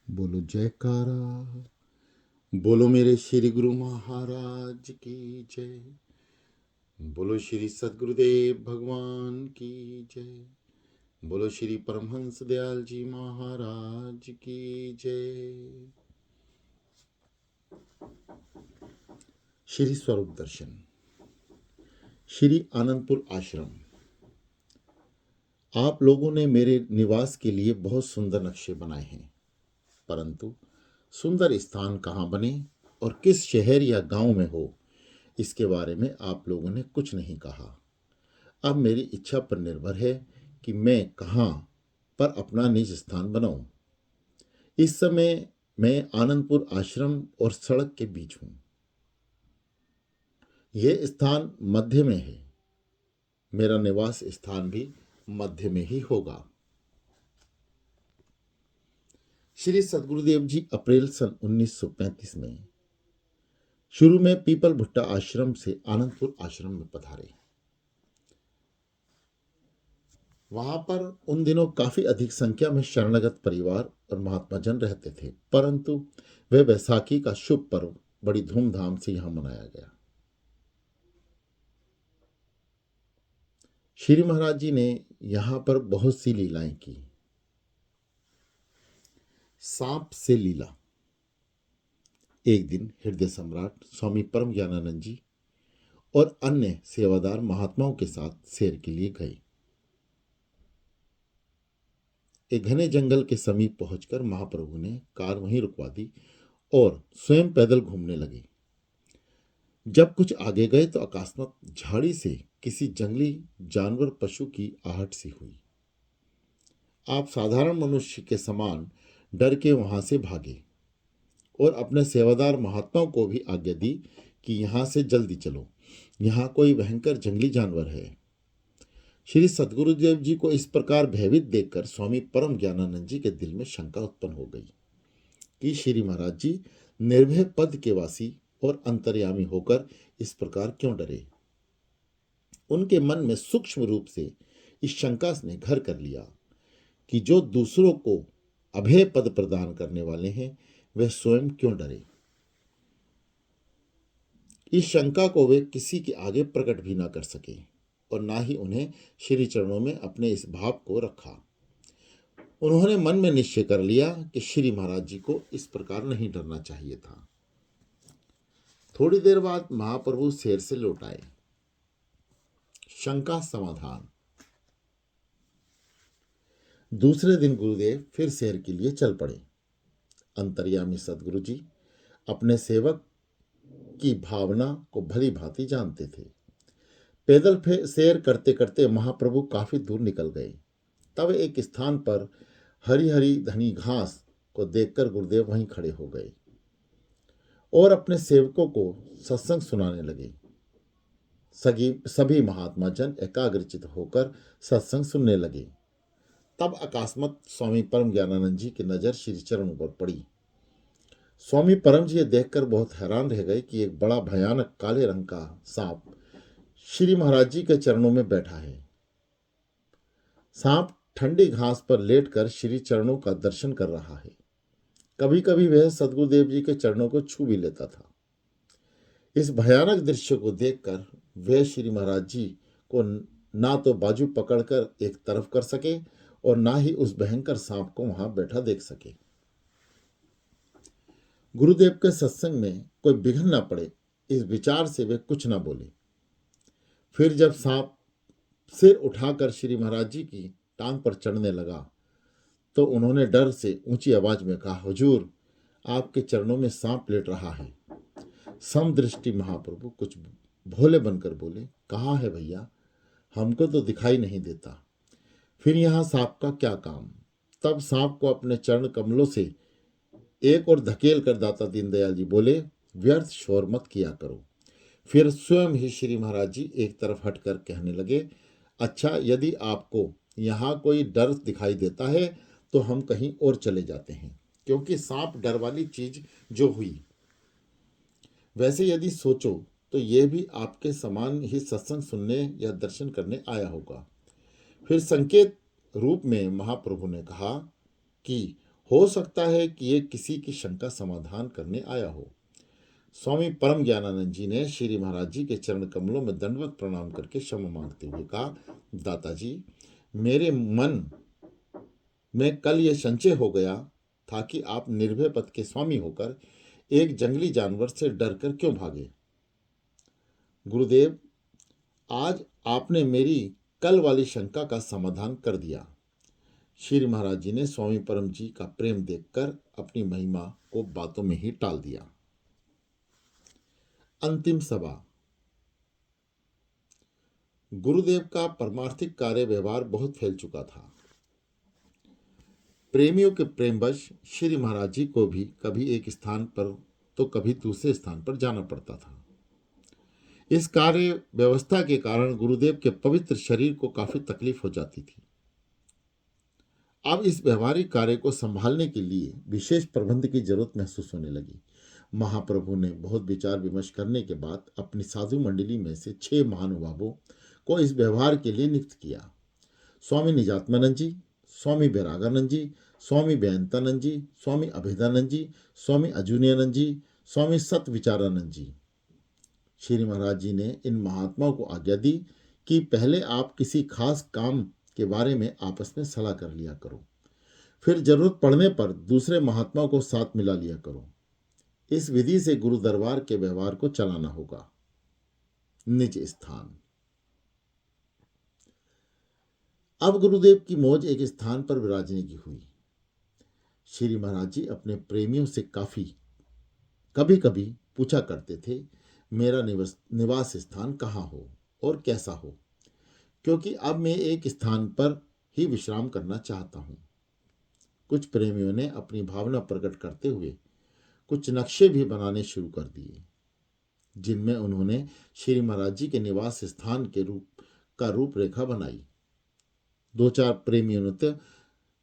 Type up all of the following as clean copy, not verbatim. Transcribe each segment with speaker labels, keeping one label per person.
Speaker 1: बोलो जयकारा। बोलो मेरे श्री गुरु महाराज की जय। बोलो श्री सद्गुरुदेव भगवान की जय। बोलो श्री परमहंस दयाल जी महाराज की जय। श्री स्वरूप दर्शन, श्री आनंदपुर आश्रम। आप लोगों ने मेरे निवास के लिए बहुत सुंदर नक्शे बनाए हैं, परंतु सुंदर स्थान कहाँ बने और किस शहर या गांव में हो, इसके बारे में आप लोगों ने कुछ नहीं कहा। अब मेरी इच्छा पर निर्भर है कि मैं कहाँ पर अपना निज स्थान बनाऊं। इस समय मैं आनंदपुर आश्रम और सड़क के बीच हूं। यह स्थान मध्य में है। मेरा निवास स्थान भी मध्य में ही होगा। श्री सद्गुरुदेव जी अप्रैल सन 1935 में शुरू में पीपल भुट्टा आश्रम से आनंदपुर आश्रम में पधारे। वहां पर उन दिनों काफी अधिक संख्या में शरणागत परिवार और महात्मा जन रहते थे, परंतु वह बैसाखी का शुभ पर्व बड़ी धूमधाम से यहां मनाया गया। श्री महाराज जी ने यहां पर बहुत सी लीलाएं की। सांप से लीला। एक दिन हृदय सम्राट स्वामी परम ज्ञानानंद जी और अन्य सेवादार महात्माओं के साथ सैर के लिए गए। एक घने जंगल के समीप पहुंचकर महाप्रभु ने कार वहीं रुकवा दी और स्वयं पैदल घूमने लगे। जब कुछ आगे गए तो अकस्मात झाड़ी से किसी जंगली जानवर पशु की आहट सी हुई। आप साधारण मनुष्य के समान डर के वहां से भागे और अपने सेवादार महात्माओं को भी आज्ञा दी कि यहां से जल्दी चलो, यहां कोई भयंकर जंगली जानवर है। श्री सद्गुरुदेव जी को इस प्रकार भयभीत देखकर स्वामी परम ज्ञानानंद जी के दिल में शंका उत्पन्न हो गई कि श्री महाराज जी निर्भय पद के वासी और अंतर्यामी होकर इस प्रकार क्यों डरे। उनके मन में सूक्ष्म रूप से इस शंका ने घर कर लिया कि जो दूसरों को अभय पद प्रदान करने वाले हैं वे स्वयं क्यों डरे। इस शंका को वे किसी के आगे प्रकट भी ना कर सके और ना ही उन्हें श्री चरणों में अपने इस भाव को रखा। उन्होंने मन में निश्चय कर लिया कि श्री महाराज जी को इस प्रकार नहीं डरना चाहिए था। थोड़ी देर बाद महाप्रभु सैर से लौट आए। शंका समाधान। दूसरे दिन गुरुदेव फिर सैर के लिए चल पड़े। अंतर्यामी सद्गुरु जी अपने सेवक की भावना को भली भांति जानते थे। पैदल सैर करते करते महाप्रभु काफी दूर निकल गए। तब एक स्थान पर हरी हरी घनी घास को देखकर गुरुदेव वहीं खड़े हो गए और अपने सेवकों को सत्संग सुनाने लगे। सभी महात्मा जन एकाग्रचित होकर सत्संग सुनने लगे। तब अकस्मात स्वामी परम ज्ञानानंद जी की नजर श्री चरणों पर पड़ी। स्वामी परम जी देखकर बहुत हैरान रह गए कि एक बड़ा भयानक काले रंग का सांप श्री महाराज जी के चरणों में बैठा है। सांप ठंडी घास पर लेटकर श्री चरणों का दर्शन कर रहा है। कभी कभी वह सद्गुरुदेव जी के चरणों को छू भी लेता था। इस भयानक दृश्य को देखकर वह श्री महाराज जी को ना तो बाजू पकड़कर एक तरफ कर सके और ना ही उस भयंकर सांप को वहां बैठा देख सके। गुरुदेव के सत्संग में कोई विघ्न न पड़े, इस विचार से वे कुछ न बोले। फिर जब सांप सिर उठाकर श्री महाराज जी की टांग पर चढ़ने लगा तो उन्होंने डर से ऊंची आवाज में कहा, हुजूर, आपके चरणों में सांप लेट रहा है। समदृष्टि महाप्रभु कुछ भोले बनकर बोले, कहाँ है भैया, हमको तो दिखाई नहीं देता। फिर यहाँ सांप का क्या काम। तब सांप को अपने चरण कमलों से एक और धकेल कर दाता दीनदयाल जी बोले, व्यर्थ शोर मत किया करो। फिर स्वयं ही श्री महाराज जी एक तरफ हटकर कहने लगे, अच्छा, यदि आपको यहाँ कोई डर दिखाई देता है तो हम कहीं और चले जाते हैं, क्योंकि सांप डर वाली चीज जो हुई। वैसे यदि सोचो तो यह भी आपके समान ही सत्संग सुनने या दर्शन करने आया होगा। फिर संकेत रूप में महाप्रभु ने कहा कि हो सकता है कि ये किसी की शंका समाधान करने आया हो। स्वामी परम ज्ञानानंद जी ने श्री महाराज जी के चरण कमलों में दंडवत प्रणाम करके क्षमा मांगते हुए कहा, दाताजी, मेरे मन में कल ये संचय हो गया था कि आप निर्भय पद के स्वामी होकर एक जंगली जानवर से डरकर क्यों भागे। गुरुदेव, आज आपने मेरी कल वाली शंका का समाधान कर दिया। श्री महाराज जी ने स्वामी परम जी का प्रेम देखकर अपनी महिमा को बातों में ही टाल दिया। अंतिम सभा। गुरुदेव का परमार्थिक कार्य व्यवहार बहुत फैल चुका था। प्रेमियों के प्रेमवश श्री महाराज जी को भी कभी एक स्थान पर तो कभी दूसरे स्थान पर जाना पड़ता था। इस कार्य व्यवस्था के कारण गुरुदेव के पवित्र शरीर को काफी तकलीफ हो जाती थी। अब इस व्यवहारिक कार्य को संभालने के लिए विशेष प्रबंध की जरूरत महसूस होने लगी। महाप्रभु ने बहुत विचार विमर्श करने के बाद अपनी साधु मंडली में से 6 महानुभावों को इस व्यवहार के लिए नियुक्त किया। स्वामी निजात्मानंद जी, स्वामी बैरागानंद जी, स्वामी बेअंतानंद जी, स्वामी अभेदानंद जी, स्वामी अजूनियानंद जी, स्वामी सत विचारानंद जी। श्री महाराज जी ने इन महात्माओं को आज्ञा दी कि पहले आप किसी खास काम के बारे में आपस में सलाह कर लिया करो, फिर जरूरत पड़ने पर दूसरे महात्माओं को साथ मिला लिया करो। इस विधि से गुरु दरबार के व्यवहार को चलाना होगा। निज स्थान। अब गुरुदेव की मौज एक स्थान पर विराजने की हुई। श्री महाराज जी अपने प्रेमियों से कभी कभी पूछा करते थे, मेरा निवास स्थान कहाँ हो और कैसा हो, क्योंकि अब मैं एक स्थान पर ही विश्राम करना चाहता हूँ। कुछ प्रेमियों ने अपनी भावना प्रकट करते हुए कुछ नक्शे भी बनाने शुरू कर दिए, जिनमें उन्होंने श्री महाराज जी के निवास स्थान के रूपरेखा बनाई। 2-4 प्रेमियों ने तो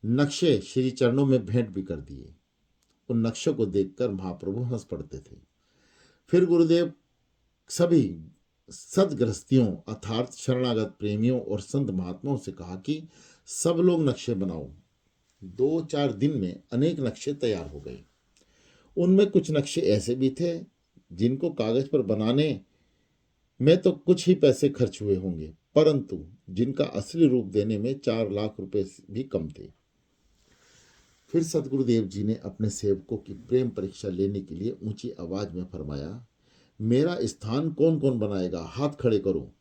Speaker 1: नक्शे श्री चरणों में भेंट भी कर दिए। उन नक्शों को देखकर महाप्रभु हंस पड़ते थे। फिर गुरुदेव सभी सदगृहस्थियों अर्थात शरणागत प्रेमियों और संत महात्माओं से कहा कि सब लोग नक्शे बनाओ। 2-4 दिन में अनेक नक्शे तैयार हो गए। उनमें कुछ नक्शे ऐसे भी थे जिनको कागज पर बनाने में तो कुछ ही पैसे खर्च हुए होंगे, परंतु जिनका असली रूप देने में 4 लाख रुपए भी कम थे। फिर सतगुरुदेव जी ने अपने सेवकों की प्रेम परीक्षा लेने के लिए ऊंची आवाज में फरमाया, मेरा स्थान कौन कौन बनाएगा, हाथ खड़े करो।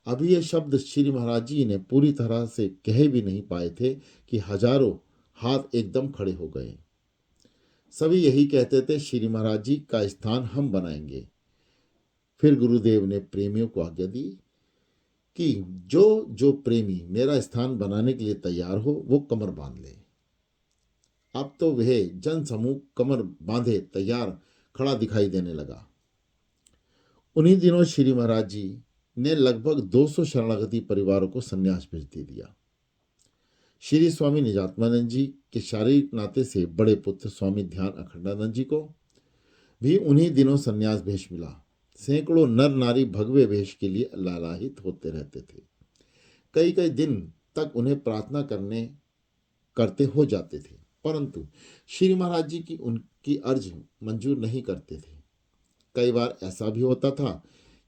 Speaker 1: अभी ये शब्द श्री महाराज जी ने पूरी तरह से कह भी नहीं पाए थे कि हजारों हाथ एकदम खड़े हो गए। सभी यही कहते थे, श्री महाराज जी का स्थान हम बनाएंगे। फिर गुरुदेव ने प्रेमियों को आज्ञा दी कि जो जो प्रेमी मेरा स्थान बनाने के लिए तैयार हो वो कमर बांध ले। अब तो वह जन समूह कमर बांधे तैयार खड़ा दिखाई देने लगा। उन्हीं दिनों श्री महाराज जी ने लगभग 200 शरणागति परिवारों को संन्यास भेज दे दिया। श्री स्वामी निजात्मानंद जी के शारीरिक नाते से बड़े पुत्र स्वामी ध्यान अखंडानंद जी को भी उन्हीं दिनों संन्यास भेष मिला। सैकड़ों नर नारी भगवे वेश के लिए लालायित होते रहते थे। कई कई दिन तक उन्हें प्रार्थना करते हो जाते थे, परंतु श्री महाराज जी की उनकी अर्ज मंजूर नहीं करते थे। कई बार ऐसा भी होता था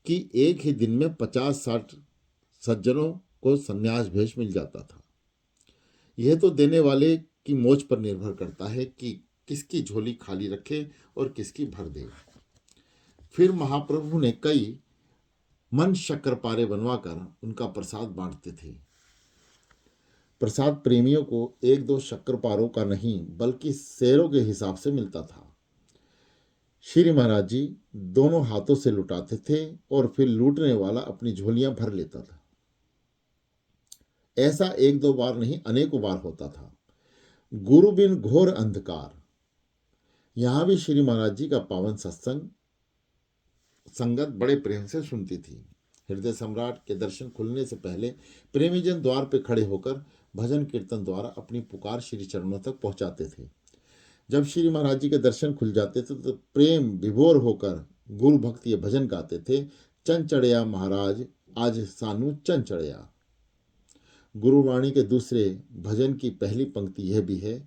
Speaker 1: कि एक ही दिन में 50-60 सज्जनों को संन्यास भेष मिल जाता था। यह तो देने वाले की मौज पर निर्भर करता है कि किसकी झोली खाली रखे और किसकी भर दे। फिर महाप्रभु ने कई मन शक्करपारे बनवाकर उनका प्रसाद बांटते थे। प्रसाद प्रेमियों को 1-2 शक्करपारों का नहीं बल्कि शेरों के हिसाब से मिलता था। श्री महाराज जी दोनों हाथों से लुटाते थे और फिर लूटने वाला अपनी झोलियां भर लेता था। ऐसा 1-2 बार नहीं, अनेकों बार होता था। गुरु बिन घोर अंधकार। यहां भी श्री महाराज जी का पावन सत्संग संगत बड़े प्रेम से सुनती थी। हृदय सम्राट के दर्शन खुलने से पहले प्रेमीजन द्वार पर खड़े होकर भजन कीर्तन द्वारा अपनी पुकार श्री चरणों तक पहुंचाते थे। जब श्री महाराज जी के दर्शन खुल जाते थे तो प्रेम विभोर होकर गुरु भक्ति भजन गाते थे। चंचड़िया महाराज आज सानू चंचड़िया। गुरुवाणी के दूसरे भजन की पहली पंक्ति यह भी है,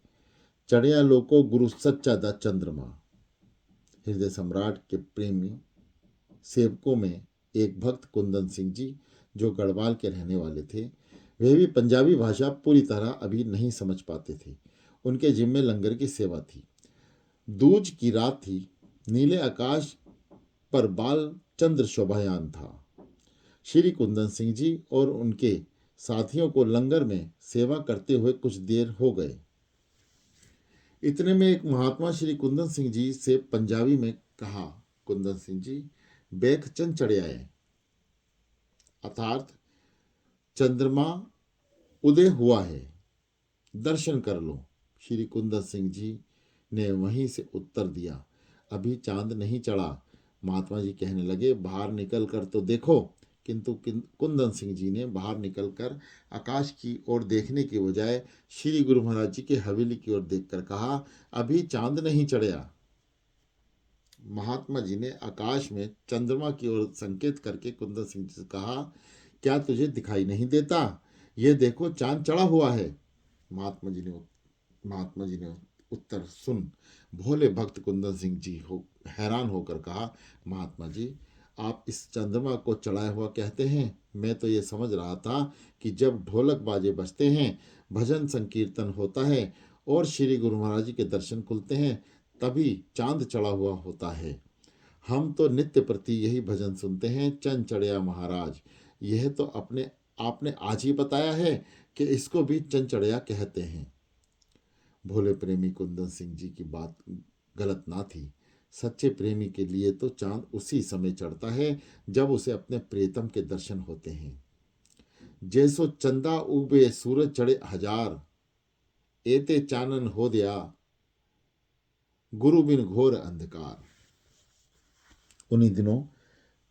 Speaker 1: चढ़िया लोको गुरु सच्चा दा चंद्रमा। हृदय सम्राट के प्रेमी सेवकों में एक भक्त कुंदन सिंह जी, जो गढ़वाल के रहने वाले थे, वे भी पंजाबी भाषा पूरी तरह अभी नहीं समझ पाते थे। उनके जिम्मे लंगर की सेवा थी। दूज की रात थी। नीले आकाश पर बाल चंद्र शोभायान था। श्री कुंदन सिंह जी और उनके साथियों को लंगर में सेवा करते हुए कुछ देर हो गए। इतने में एक महात्मा श्री कुंदन सिंह जी से पंजाबी में कहा, कुंदन सिंह जी, बेख चंद चढ़े आए, अर्थात चंद्रमा उदय हुआ है, दर्शन कर लो। श्री कुंदन सिंह जी ने वहीं से उत्तर दिया, अभी चांद नहीं चढ़ा। महात्मा जी कहने लगे, बाहर निकल कर तो देखो। किंतु कुंदन सिंह जी ने बाहर निकलकर आकाश की ओर देखने के बजाय श्री गुरु महाराज जी की हवेली की ओर देखकर कहा, अभी चांद नहीं चढ़ा। महात्मा जी ने आकाश में चंद्रमा की ओर संकेत करके कुंदन सिंह जी से कहा, क्या तुझे दिखाई नहीं देता? ये देखो चांद चढ़ा हुआ है। महात्मा जी ने उत्तर सुन भोले भक्त कुंदन सिंह जी हैरान होकर कहा, महात्मा जी, आप इस चंद्रमा को चढ़ाया हुआ कहते हैं? मैं तो ये समझ रहा था कि जब ढोलक बाजे बजते हैं, भजन संकीर्तन होता है और श्री गुरु महाराज जी के दर्शन खुलते हैं, तभी चांद चढ़ा हुआ होता है। हम तो नित्य प्रति यही भजन सुनते हैं, चंद चढ़िया महाराज। यह तो आपने आज ही बताया है कि इसको भी चंद चढ़िया कहते हैं। भोले प्रेमी कुंदन सिंह जी की बात गलत ना थी। सच्चे प्रेमी के लिए तो चांद उसी समय चढ़ता है जब उसे अपने प्रियतम के दर्शन होते हैं। जैसो चंदा उबे सूरज चढ़े हजार, एते चानन हो दिया गुरु बिन घोर अंधकार। उन्हीं दिनों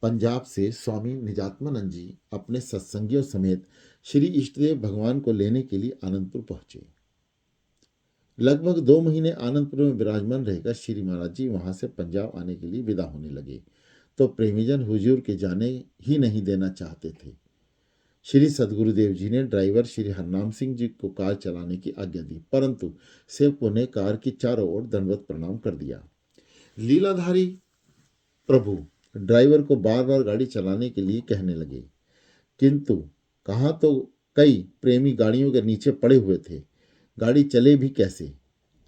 Speaker 1: पंजाब से स्वामी निजात्मानंद जी अपने सत्संगियों समेत श्री इष्टदेव भगवान को लेने के लिए आनंदपुर पहुंचे। लगभग 2 महीने आनंदपुर में विराजमान रहकर श्री महाराज जी वहां से पंजाब आने के लिए विदा होने लगे तो प्रेमीजन हुजूर के जाने ही नहीं देना चाहते थे। श्री सदगुरुदेव जी ने ड्राइवर श्री हरनाम सिंह जी को कार चलाने की आज्ञा दी, परंतु सेवकों ने कार की चारों ओर दंडवत प्रणाम कर दिया। लीलाधारी प्रभु ड्राइवर को बार बार गाड़ी चलाने के लिए कहने लगे, किंतु कहाँ तो कई प्रेमी गाड़ियों के नीचे पड़े हुए थे, गाड़ी चले भी कैसे।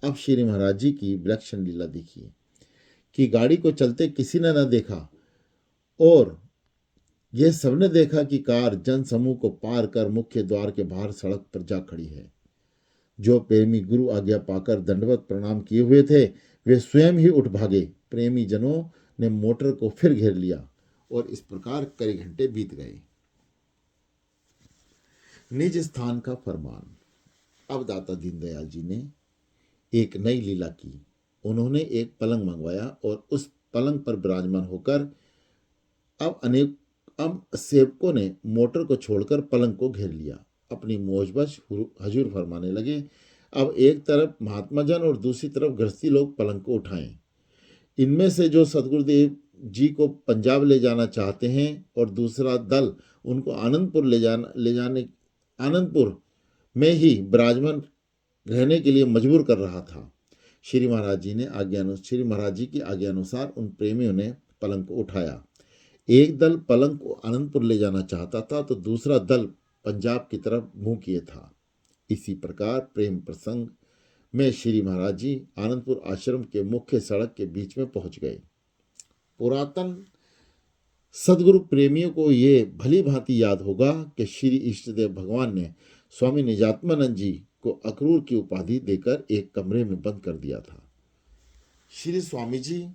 Speaker 1: अब श्री महाराज जी की विलक्षण लीला देखिए कि गाड़ी को चलते किसी ने न देखा और यह सबने देखा कि कार जन समूह को पार कर मुख्य द्वार के बाहर सड़क पर जा खड़ी है। जो प्रेमी गुरु आज्ञा पाकर दंडवत प्रणाम किए हुए थे, वे स्वयं ही उठ भागे। प्रेमी जनों ने मोटर को फिर घेर लिया और इस प्रकार कई घंटे बीत गए। निज स्थान का फरमान। अब दाता दीनदयाल जी ने एक नई लीला की। उन्होंने एक पलंग मंगवाया और उस पलंग पर विराजमान होकर अब सेवकों ने मोटर को छोड़कर पलंग को घेर लिया। अपनी मौजबश हजूर फरमाने लगे, अब एक तरफ महात्मा जन और दूसरी तरफ गृहस्थी लोग पलंग को उठाएं। इनमें से जो सदगुरुदेव जी को पंजाब ले जाना चाहते हैं और दूसरा दल उनको आनंदपुर में ही विराजमान रहने के लिए मजबूर कर रहा था। श्री महाराज जी की आज्ञा अनुसार उन प्रेमियों ने पलंग को उठाया। एक दल पलंग को आनंदपुर ले जाना चाहता था तो दूसरा दल पंजाब की तरफ मुंह किए था। इसी प्रकार प्रेम प्रसंग में श्री महाराज जी आनंदपुर आश्रम के मुख्य सड़क के बीच में पहुंच गए। पुरातन सदगुरु प्रेमियों को ये भली भांति याद होगा कि श्री इष्टदेव भगवान ने स्वामी निजात्मानंद जी को अक्रूर की उपाधि देकर एक कमरे में बंद कर दिया था। श्री स्वामी जी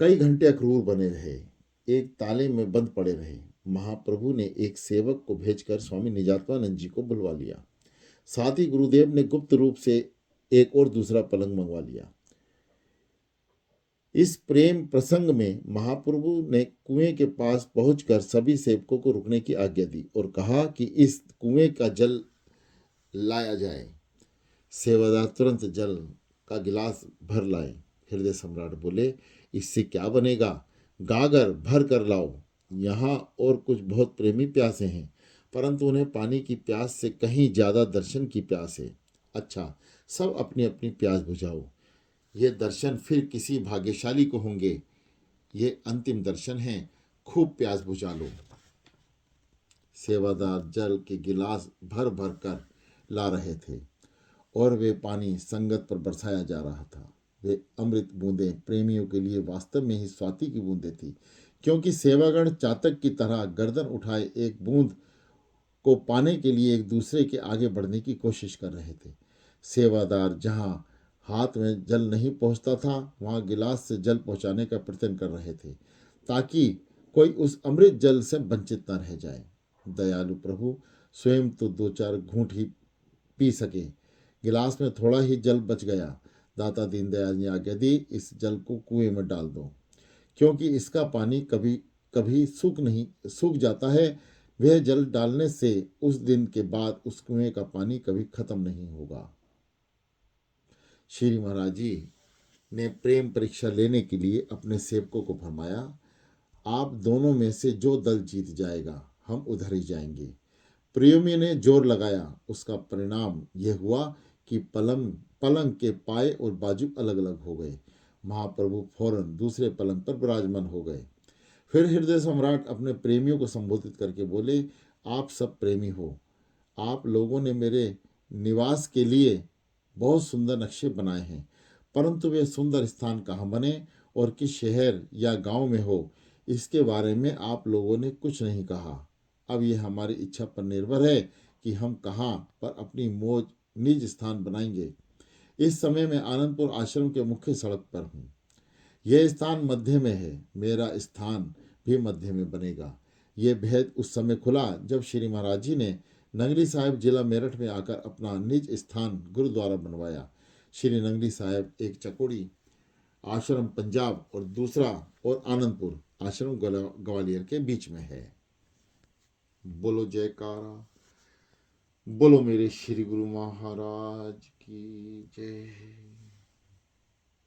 Speaker 1: कई घंटे अक्रूर बने रहे, एक ताले में बंद पड़े रहे। महाप्रभु ने एक सेवक को भेजकर स्वामी निजात्मानंद जी को बुलवा लिया। साथ ही गुरुदेव ने गुप्त रूप से एक और दूसरा पलंग मंगवा लिया। इस प्रेम प्रसंग में महाप्रभु ने कुएं के पास पहुंचकर सभी सेवकों को रुकने की आज्ञा दी और कहा कि इस कुएं का जल लाया जाए। सेवादार तुरंत जल का गिलास भर लाए। हृदय सम्राट बोले, इससे क्या बनेगा, गागर भर कर लाओ। यहाँ और कुछ बहुत प्रेमी प्यासे हैं, परंतु उन्हें पानी की प्यास से कहीं ज्यादा दर्शन की प्यास है। अच्छा, सब अपनी अपनी प्यास बुझाओ। ये दर्शन फिर किसी भाग्यशाली को होंगे। ये अंतिम दर्शन है, खूब प्यास बुझा लो। सेवादार जल के गिलास भर भर कर ला रहे थे और वे पानी संगत पर बरसाया जा रहा था। वे अमृत बूंदें प्रेमियों के लिए वास्तव में ही स्वाति की बूंदें थी, क्योंकि सेवागण चातक की तरह गर्दन उठाए एक बूंद को पाने के लिए एक दूसरे के आगे बढ़ने की कोशिश कर रहे थे। सेवादार जहां हाथ में जल नहीं पहुंचता था, वहां गिलास से जल पहुंचाने का प्रयत्न कर रहे थे, ताकि कोई उस अमृत जल से वंचित न रह जाए। दयालु प्रभु स्वयं तो दो चार घूंट ही पी सके। गिलास में थोड़ा ही जल बच गया। दाता दीनदयाल ने आज्ञा दी, इस जल को कुएं में डाल दो, क्योंकि इसका पानी कभी कभी सूख जाता है। वह जल डालने से उस दिन के बाद उस कुएं का पानी कभी खत्म नहीं होगा। श्री महाराज जी ने प्रेम परीक्षा लेने के लिए अपने सेवकों को फरमाया, आप दोनों में से जो दल जीत जाएगा हम उधर ही जाएंगे। प्रेमी ने जोर लगाया। उसका परिणाम यह हुआ कि पलंग के पाए और बाजू अलग अलग हो गए। महाप्रभु फौरन दूसरे पलंग पर विराजमान हो गए। फिर हृदय सम्राट अपने प्रेमियों को संबोधित करके बोले, आप सब प्रेमी हो। आप लोगों ने मेरे निवास के लिए बहुत सुंदर नक्शे बनाए हैं, परंतु वे सुंदर स्थान कहाँ बने और किस शहर या गांव में हो, इसके बारे में आप लोगों ने कुछ नहीं कहा। अब यह हमारी इच्छा पर निर्भर है कि हम कहाँ पर अपनी मौज निज स्थान बनाएंगे। इस समय मैं आनंदपुर आश्रम के मुख्य सड़क पर हूँ। यह स्थान मध्य में है, मेरा स्थान भी मध्य में बनेगा। यह भेद उस समय खुला जब श्री महाराज जी ने नंगली साहिब जिला मेरठ में आकर अपना निज स्थान गुरुद्वारा बनवाया। श्री नंगली साहिब एक चकोड़ी आश्रम पंजाब और दूसरा और आनंदपुर आश्रम ग्वालियर के बीच में है। बोलो जयकारा, बोलो मेरे श्री गुरु महाराज की जय।